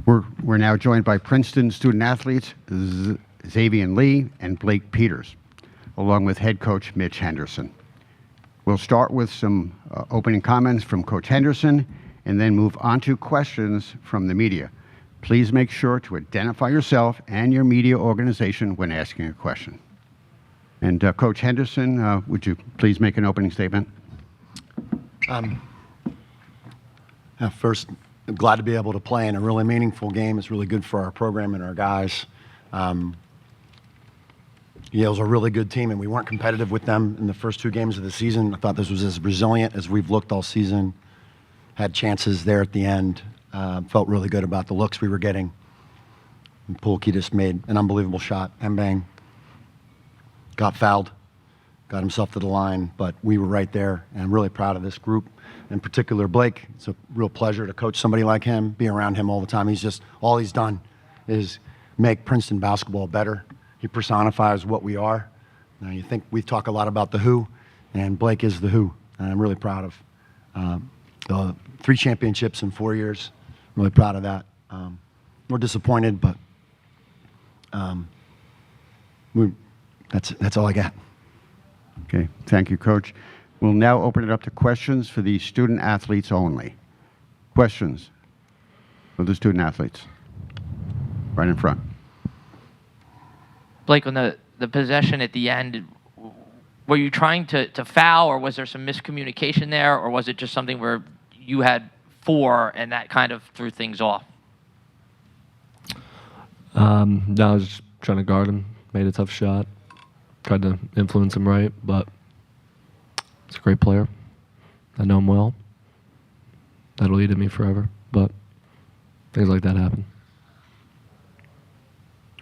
We're now joined by Princeton student athletes Xavier Lee and Blake Peters, along with head coach Mitch Henderson. We'll start with some opening comments from Coach Henderson and then move on to questions from the media. Please make sure to identify yourself and your media organization when asking a question. And Coach Henderson, would you please make an opening statement? First, I'm glad to be able to play in a really meaningful game. It's really good for our program and our guys. Yale's a really good team, and we weren't competitive with them in the first 2 games of the season. I thought this was as resilient as we've looked all season. Had chances there at the end. Felt really good about the looks we were getting. And Pulke just made an unbelievable shot. Mbang got fouled, got himself to the line, but we were right there, and I'm really proud of this group. In particular, Blake. It's a real pleasure to coach somebody like him, be around him all the time. He's just, all he's done is make Princeton basketball better. He personifies what we are. Now, you think we talk a lot about the who, and Blake is the who. And I'm really proud of the 3 championships in 4 years. I'm really proud of that. We're disappointed, but that's all I got. Okay, thank you, Coach. We'll now open it up to questions for the student athletes only. Questions for the student athletes? Right in front. Blake, on the possession at the end, were you trying to foul, or was there some miscommunication there, or was it just something where you had 4 and that kind of threw things off? No, I was just trying to guard him, made a tough shot, tried to influence him right, but he's a great player. I know him well. That'll eat at me forever, but things like that happen.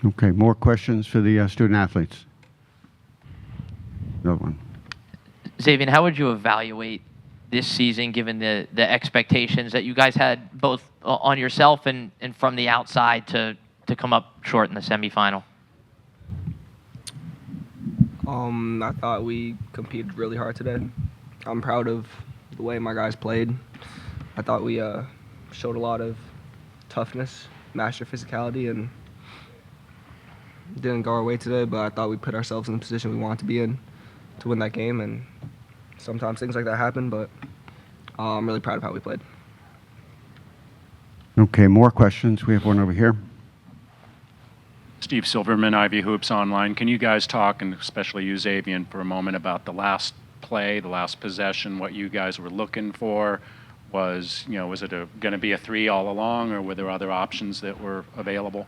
Okay, more questions for the student athletes? No one. Xavier, how would you evaluate this season, given the expectations that you guys had both on yourself and from the outside to come up short in the semifinal? I thought we competed really hard today. I'm proud of the way my guys played. I thought we showed a lot of toughness, master physicality, and didn't go our way today, but I thought we put ourselves in the position we wanted to be in to win that game, and sometimes things like that happen, but I'm really proud of how we played. Okay, more questions. We have one over here. Steve Silverman, Ivy Hoops Online. Can you guys talk, and especially you, Xavier, for a moment about the last play, the last possession, what you guys were looking for? Was it going to be a 3 all along, or were there other options that were available?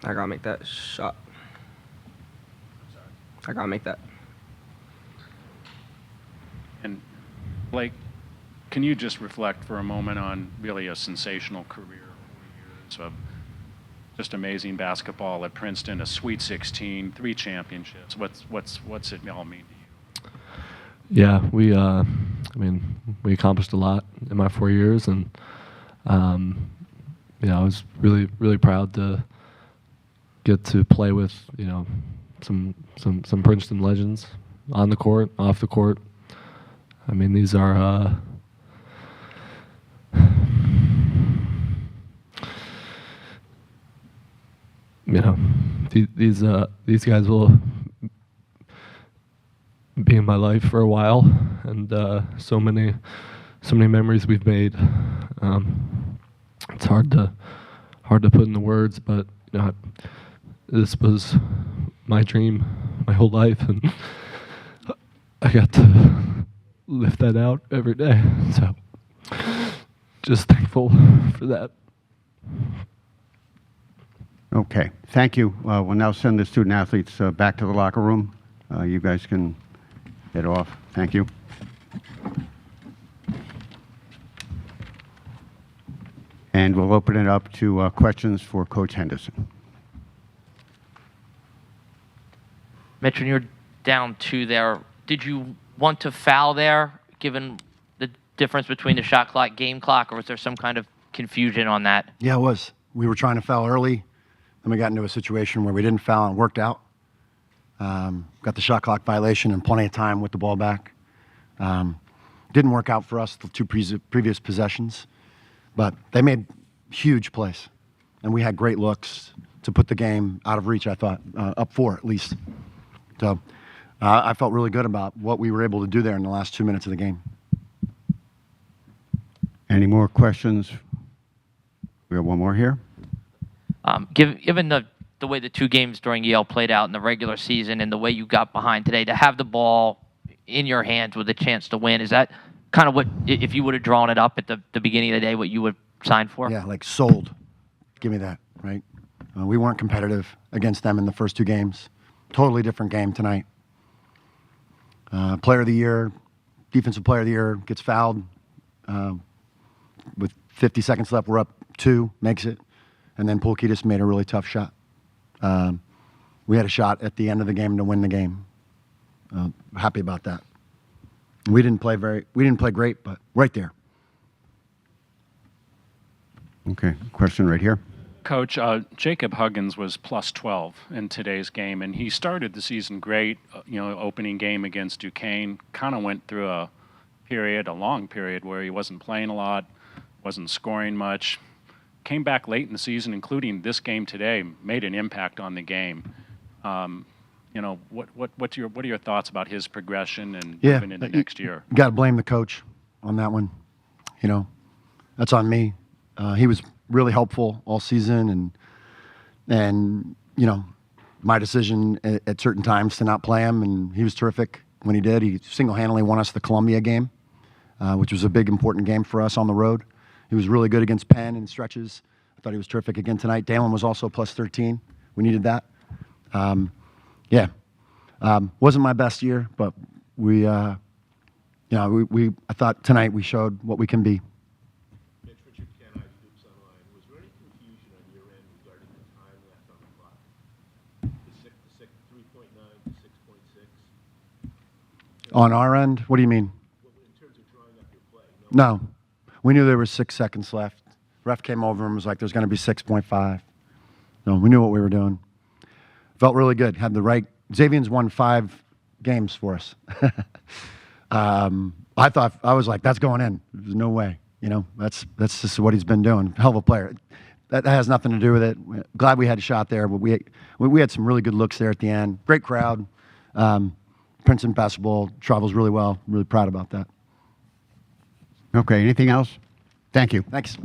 I gotta make that shot. I gotta make that. And Blake, can you just reflect for a moment on really a sensational career, 4 years of just amazing basketball at Princeton, a Sweet 16, 3 championships. What's it all mean to you? Yeah, we accomplished a lot in my 4 years, and I was really, really proud to get to play with some Princeton legends on the court, off the court. I mean, these are these guys will be in my life for a while, and so many memories we've made. It's hard to put into words, but this was my dream my whole life, and I got to live that out every day. So just thankful for that. Okay, thank you. We'll now send the student athletes back to the locker room. You guys can head off. Thank you. And we'll open it up to questions for Coach Henderson. Mitch, when you're down 2 there, did you want to foul there, given the difference between the shot clock, game clock, or was there some kind of confusion on that? Yeah, it was. We were trying to foul early, then we got into a situation where we didn't foul and worked out. Got the shot clock violation and plenty of time with the ball back. Didn't work out for us the 2 previous possessions. But they made huge plays, and we had great looks to put the game out of reach, I thought, up 4 at least. So I felt really good about what we were able to do there in the last 2 minutes of the game. Any more questions? We have one more here. Given the way the 2 games during Yale played out in the regular season and the way you got behind today, to have the ball in your hands with a chance to win, is that kind of what, if you would have drawn it up at the beginning of the day, what you would sign for? Yeah, like sold. Give me that, right? We weren't competitive against them in the first 2 games. Totally different game tonight. Player of the year, defensive player of the year gets fouled. With 50 seconds left, we're up 2, makes it. And then Polkitis made a really tough shot. We had a shot at the end of the game to win the game. Happy about that. We didn't play great, but right there. Okay, question right here. Coach, Jacob Huggins was plus 12 in today's game, and he started the season great. Opening game against Duquesne, kind of went through a long period where he wasn't playing a lot, wasn't scoring much. Came back late in the season, including this game today, made an impact on the game. What are your thoughts about his progression and moving into next year? You got to blame the coach on that one. That's on me. He was really helpful all season, and my decision at certain times to not play him, and he was terrific when he did. He single-handedly won us the Columbia game, which was a big, important game for us on the road. He was really good against Penn in stretches. I thought he was terrific again tonight. Dalen was also plus 13. We needed that. Wasn't my best year, but I thought tonight we showed what we can be. Mitch, Richard Ken, Hoops Online. Was there any confusion on your end regarding the time left on the clock? The 3.9 to 6.6? On our end, what do you mean? Well, in terms of drawing up your play? No. We knew there was 6 seconds left. Ref came over and was like, there's going to be 6.5. No, we knew what we were doing. Felt really good. Had the right. Xavier's won 5 games for us. I was like, that's going in. There's no way. That's just what he's been doing. Hell of a player. That has nothing to do with it. Glad we had a shot there, but we had some really good looks there at the end. Great crowd. Princeton basketball travels really well. I'm really proud about that. Okay, anything else? Thank you. Thanks.